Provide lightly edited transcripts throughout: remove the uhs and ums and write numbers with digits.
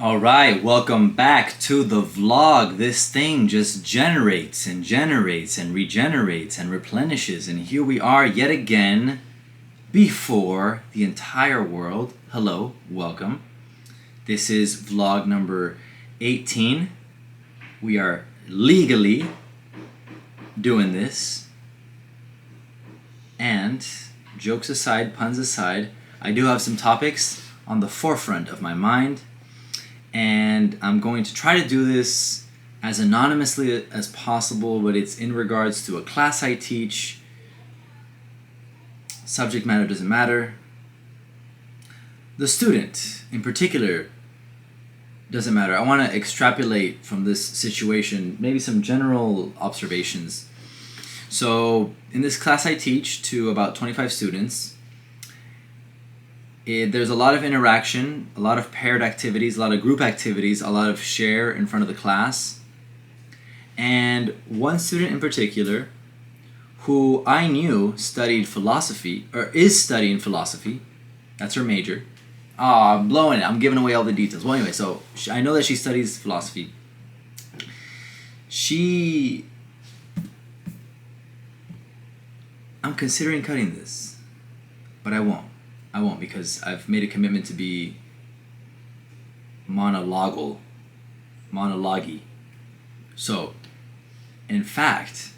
All right, welcome back to the vlog. This thing just generates and generates and regenerates and replenishes. And here we are yet again before the entire world. Hello, welcome. This is vlog number 18. We are legally doing this. And jokes aside, puns aside, I do have some topics on the forefront of my mind. And I'm going to try to do this as anonymously as possible, but it's in regards to a class I teach. Subject matter doesn't matter. The student, in particular, doesn't matter. I want to extrapolate from this situation maybe some general observations. So, in this class I teach to about 25 students, there's a lot of interaction, a lot of paired activities, a lot of group activities, a lot of share in front of the class. And one student in particular, who I knew studied philosophy, or is studying philosophy, that's her major. I'm blowing it, I'm giving away all the details. Well, anyway, so I know that she studies philosophy. I'm considering cutting this, but I won't because I've made a commitment to be monology. So, in fact,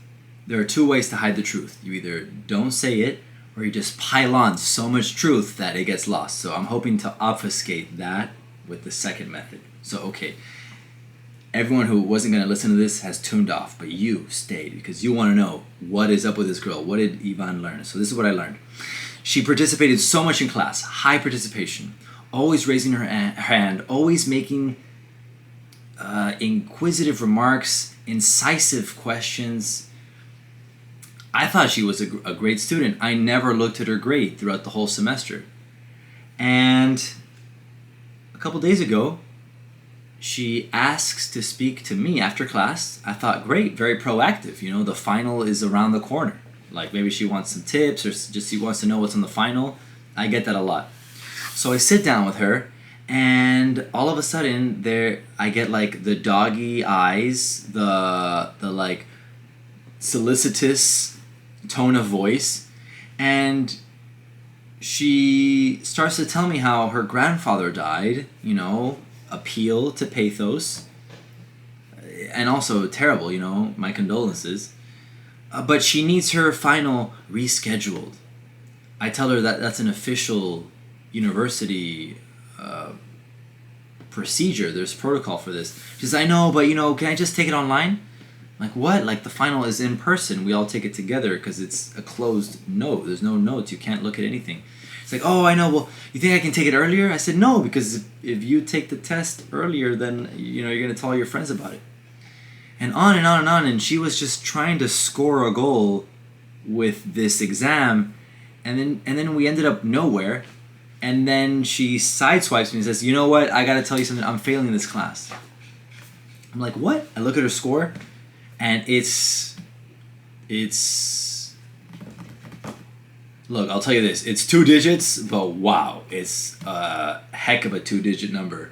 there are two ways to hide the truth. You either don't say it, or you just pile on so much truth that it gets lost. So I'm hoping to obfuscate that with the second method. So, okay, everyone who wasn't going to listen to this has tuned off, but you stayed because you want to know what is up with this girl. What did Ivan learn? So this is what I learned. She participated so much in class, high participation, always raising her hand, always making inquisitive remarks, incisive questions. I thought she was a great student. I never looked at her grade throughout the whole semester. And a couple days ago, she asks to speak to me after class. I thought, great, very proactive. You know, the final is around the corner. Like maybe she wants some tips or just she wants to know what's on the final. I get that a lot. So I sit down with her and all of a sudden I get like the doggy eyes, the like solicitous tone of voice, and she starts to tell me how her grandfather died, you know, appeal to pathos, and also terrible, you know, my condolences. But she needs her final rescheduled. I tell her that that's an official university procedure. There's protocol for this. She says, I know, but you know, can I just take it online? I'm like, what? Like the final is in person. We all take it together because it's a closed note. There's no notes. You can't look at anything. It's like, oh, I know. Well, you think I can take it earlier? I said, no, because if you take the test earlier, then you know you're going to tell all your friends about it. And on and on and on, and she was just trying to score a goal with this exam, and then we ended up nowhere, and then she sideswipes me and says, you know what, I gotta tell you something, I'm failing this class. I'm like, what? I look at her score, and it's look, I'll tell you this, it's 2 digits, but wow, it's a heck of a 2-digit number.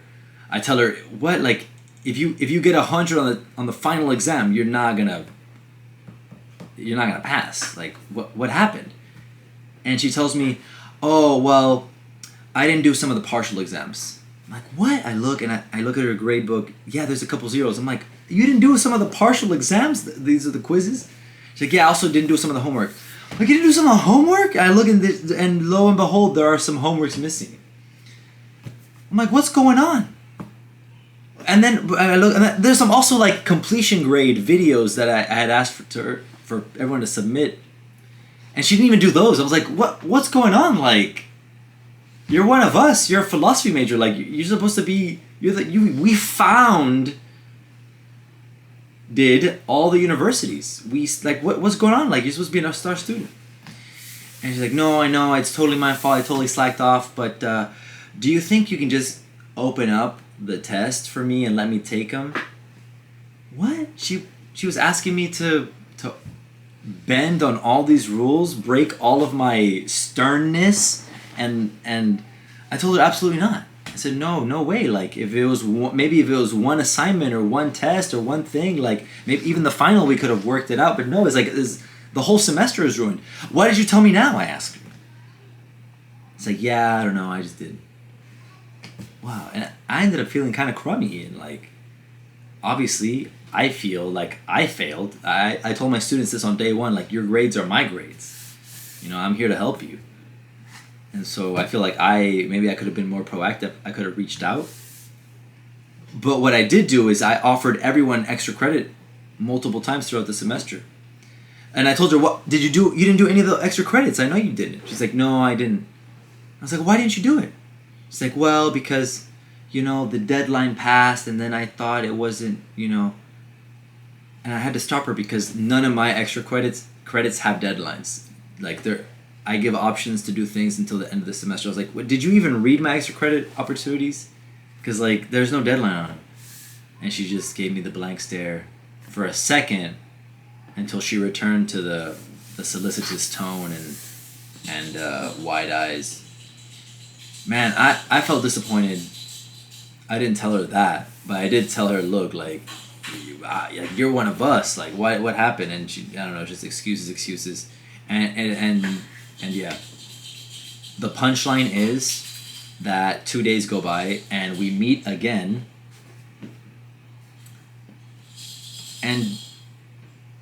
I tell her, what, like, If you get 100 on the final exam, you're not gonna pass. Like what happened? And she tells me, oh well, I didn't do some of the partial exams. I'm like, what? I look at her grade book. Yeah, there's a couple zeros. I'm like, you didn't do some of the partial exams? These are the quizzes. She's like, yeah, I also didn't do some of the homework. I'm like, you didn't do some of the homework? I look at this, and lo and behold, there are some homeworks missing. I'm like, what's going on? And then I look, and there's some also like completion grade videos that I had asked for everyone to submit, and she didn't even do those. I was like, what's going on? Like, you're one of us. You're a philosophy major. Like, you're supposed to be. We founded all the universities. We like what's going on? Like, you're supposed to be a star student. And she's like, no, I know, it's totally my fault. I totally slacked off. But do you think you can just open up the test for me and let me take them? What? She was asking me to bend on all these rules, break all of my sternness, and I told her absolutely not. I said, no way. Like, if it was maybe if it was one assignment or one test or one thing, like maybe even the final we could have worked it out. But no, it's like the whole semester is ruined. Why did you tell me now? I asked her. It's like, yeah, I don't know. I just did. Wow, and I ended up feeling kind of crummy, and like, obviously, I feel like I failed. I told my students this on day one, like, your grades are my grades. You know, I'm here to help you. And so I feel like maybe I could have been more proactive. I could have reached out. But what I did do is I offered everyone extra credit multiple times throughout the semester. And I told her, what did you do? You didn't do any of the extra credits. I know you didn't. She's like, no, I didn't. I was like, why didn't you do it? She's like, well, because, you know, the deadline passed and then I thought it wasn't, you know. And I had to stop her because none of my extra credits have deadlines. Like, I give options to do things until the end of the semester. I was like, what, did you even read my extra credit opportunities? Because, like, there's no deadline on them. And she just gave me the blank stare for a second until she returned to the solicitous tone and wide eyes. Man, I felt disappointed. I didn't tell her that, but I did tell her, look, like, you're one of us. Like, what happened? And she, I don't know, just excuses. And yeah, the punchline is that 2 days go by and we meet again, and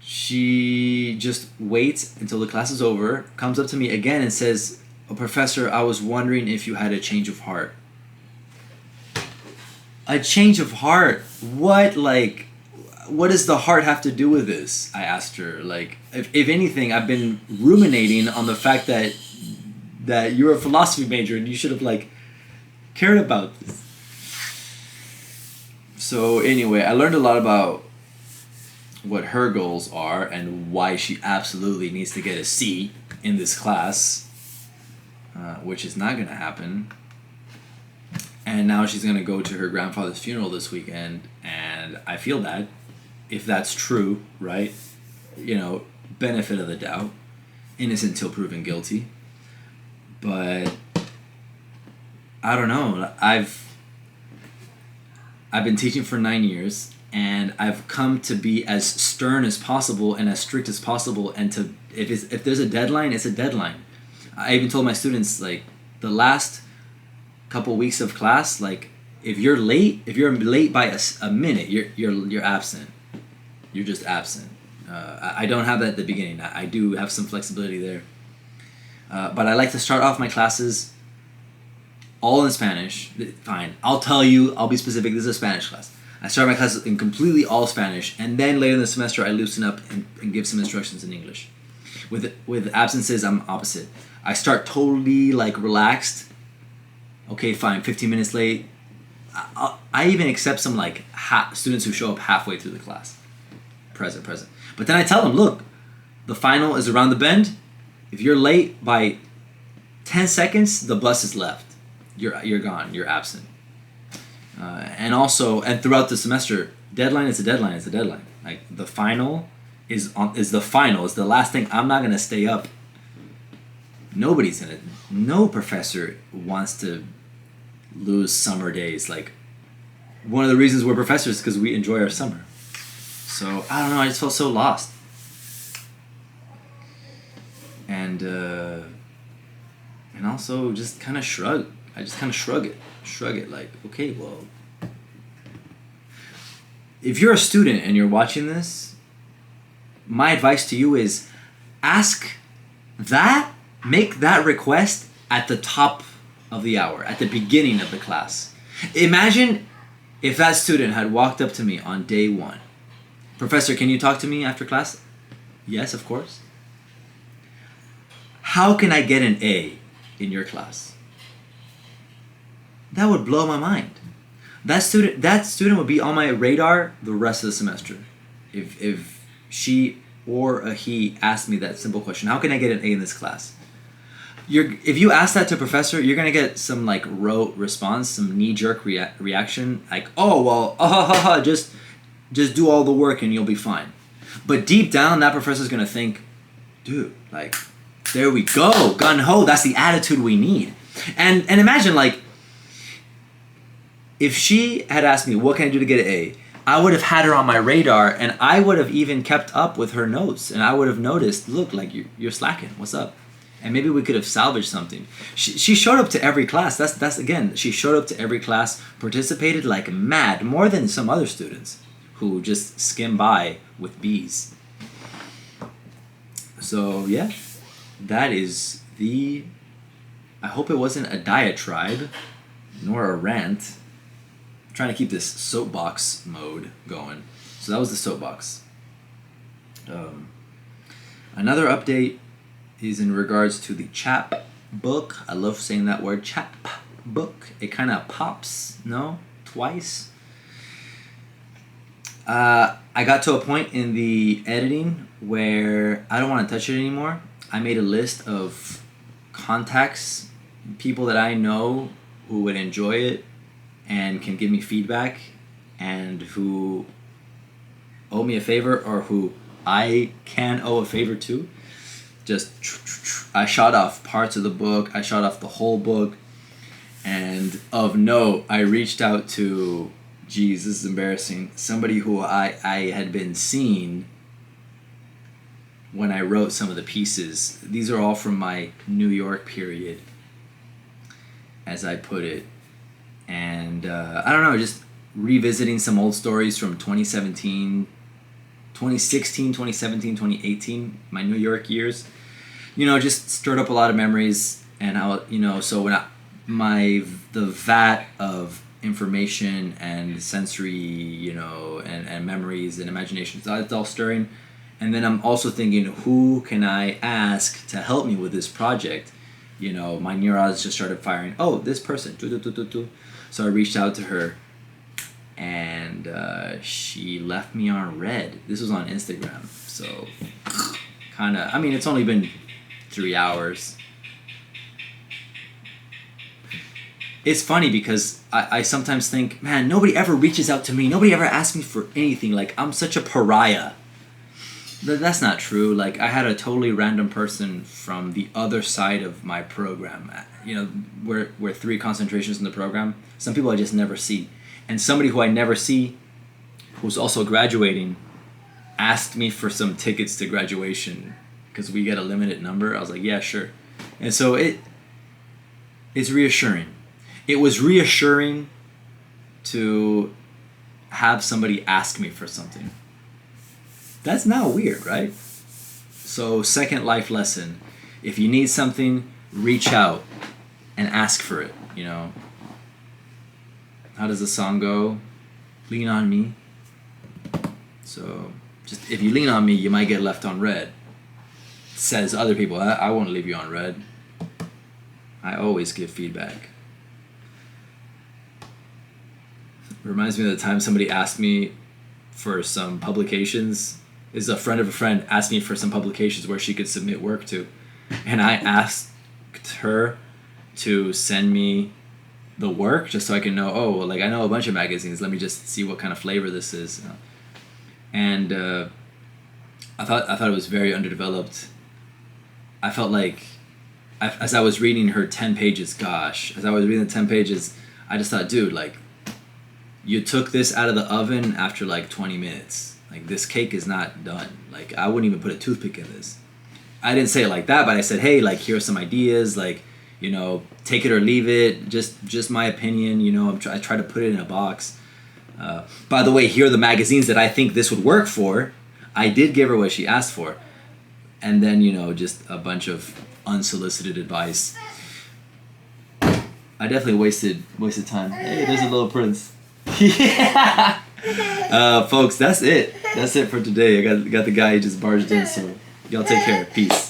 she just waits until the class is over, comes up to me again and says, oh, Professor, I was wondering if you had a change of heart. A change of heart? What, like, what does the heart have to do with this? I asked her. Like, if anything, I've been ruminating on the fact that you're a philosophy major and you should have, like, cared about this. So anyway, I learned a lot about what her goals are and why she absolutely needs to get a C in this class, which is not going to happen. And now she's going to go to her grandfather's funeral this weekend, and I feel bad if that's true, right? You know, benefit of the doubt, innocent till proven guilty. But I don't know. I've been teaching for 9 years, and I've come to be as stern as possible and as strict as possible. And to if there's a deadline, it's a deadline. I even told my students, like, the last couple weeks of class, like, if you're late by a minute, you're absent. You're just absent. I don't have that at the beginning. I do have some flexibility there. But I like to start off my classes all in Spanish. Fine. I'll tell you, I'll be specific. This is a Spanish class. I start my classes in completely all Spanish, and then later in the semester I loosen up and give some instructions in English. With absences, I'm opposite. I start totally, like, relaxed. Okay, fine, 15 minutes late. I even accept some, like, students who show up halfway through the class. Present. But then I tell them, look, the final is around the bend. If you're late by 10 seconds, the bus is left. You're gone. You're absent. And throughout the semester, deadline is a deadline. It's a deadline. Like, the final is the final. It's the last thing. I'm not gonna stay up. No professor wants to lose summer days. Like, one of the reasons we're professors is because we enjoy our summer. So I don't know. I just felt so lost. And also just kind of shrug. I just kind of shrug it like, okay, well, if you're a student and you're watching this, my advice to you is make that request at the top of the hour, at the beginning of the class. Imagine if that student had walked up to me on day one. Professor, can you talk to me after class? Yes, of course. How can I get an A in your class? That would blow my mind. That student would be on my radar the rest of the semester. If she or a he asked me that simple question, how can I get an A in this class? If you ask that to a professor, you're gonna get some, like, rote response, some knee-jerk reaction, like, oh well, just do all the work and you'll be fine. But deep down, that professor's gonna think, dude, like, there we go, gun ho. That's the attitude we need. And imagine, like, if she had asked me, what can I do to get an A? I would have had her on my radar, and I would have even kept up with her notes, and I would have noticed, look, like you're slacking. What's up? And maybe we could have salvaged something. She showed up to every class. That's again, she showed up to every class, participated like mad, more than some other students who just skim by with B's. So yeah, that is the. I hope it wasn't a diatribe, nor a rant. I'm trying to keep this soapbox mode going. So that was the soapbox. Another update is in regards to the chap book. I love saying that word, chap book. It kind of pops, no? Twice. I got to a point in the editing where I don't want to touch it anymore. I made a list of contacts, people that I know who would enjoy it and can give me feedback, and who owe me a favor, or who I can owe a favor to. Just I shot off parts of the book, I shot off the whole book, and of note, I reached out to, geez, this is embarrassing, somebody who I had been seeing when I wrote some of the pieces. These are all from my New York period, as I put it. And I don't know, just revisiting some old stories from 2017, 2016, 2017, 2018, my New York years. You know, just stirred up a lot of memories, and how, you know, so when the vat of information and sensory, you know, and memories and imagination, it's all stirring. And then I'm also thinking, who can I ask to help me with this project? You know, my neurons just started firing. Oh, this person. So I reached out to her, and she left me on red. This was on Instagram, so kind of, I mean, it's only been 3 hours. It's funny because I sometimes think, man, nobody ever reaches out to me. Nobody ever asks me for anything. Like, I'm such a pariah. That's not true. Like, I had a totally random person from the other side of my program. You know, we're 3 concentrations in the program. Some people I just never see. And somebody who I never see, who's also graduating, asked me for some tickets to graduation because we get a limited number. I was like, yeah, sure. And so it's reassuring. It was reassuring to have somebody ask me for something. That's not weird, right? So, second life lesson. If you need something, reach out and ask for it, you know. How does the song go? Lean on me. So, just if you lean on me, you might get left on red. Says other people, I won't leave you on red. I always give feedback. Reminds me of the time somebody asked me for some publications. Is a friend of a friend asked me for some publications where she could submit work to. And I asked her to send me the work just so I can know, oh, well, like, I know a bunch of magazines. Let me just see what kind of flavor this is. And I thought it was very underdeveloped. I felt like, as I was reading her 10 pages, as I was reading the 10 pages, I just thought, dude, like, you took this out of the oven after like 20 minutes. Like, this cake is not done. Like, I wouldn't even put a toothpick in this. I didn't say it like that, but I said, hey, like, here are some ideas. Like, you know, take it or leave it. Just my opinion. You know, I try to put it in a box. By the way, here are the magazines that I think this would work for. I did give her what she asked for. And then, you know, just a bunch of unsolicited advice. I definitely wasted time. Hey, there's a little prince. Yeah. Folks, that's it for today. I got the guy who just barged in, so y'all take care. Peace.